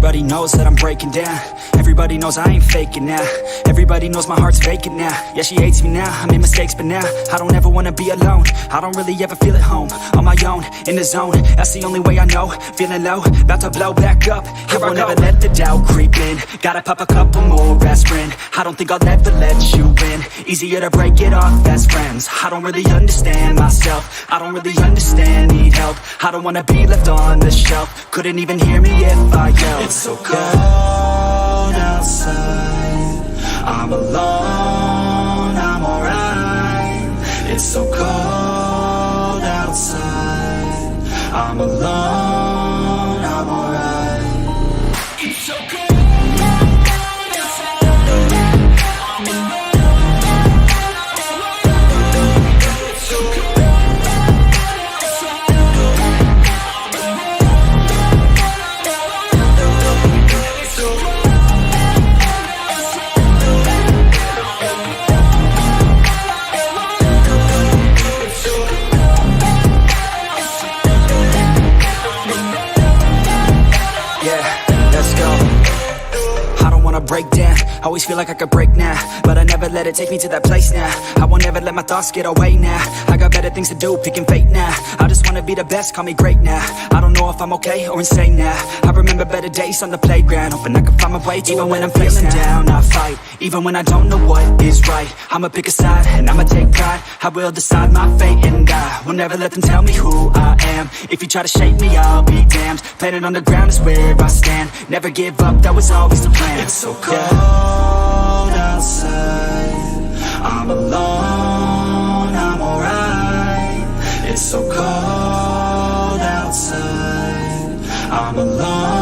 Everybody knows that I'm breaking down. Everybody knows I ain't faking now. Everybody knows my heart's vacant now. Yeah, she hates me now, I made mistakes but now I don't ever wanna be alone. I don't really ever feel at home. On my own, in the zone, that's the only way I know. Feeling low, about to blow back up. I won't ever let the doubt creep in. Gotta pop a couple more aspirin. I don't think I'll ever let you in. Easier to break it off as friends. I don't really understand myself. I don't really understand, need help. I don't wanna be left on the shelf. Couldn't even hear me if I yelled. It's so cold outside, I'm alone, I'm alright. It's so cold outside, I'm alone, I'm alright. It's so cold. Break down, always feel like I could break now, but I never let it take me to that place now. I won't ever let my thoughts get away now. I got better things to do, picking fate now. I just wanna be the best, call me great now. I don't know if I'm okay or insane now. I remember better days on the playground, hoping I can find my way to even when I'm feeling down. I fight, even when I don't know what is right. I'ma pick a side, and I'ma take pride. I will decide my fate and I will never let them tell me who I am. If you try to shake me, I'll be damned. Planet on the ground is where I stand. Never give up, that was always the plan. It's so cold outside, I'm alone, I'm alright. It's so cold outside, I'm alone.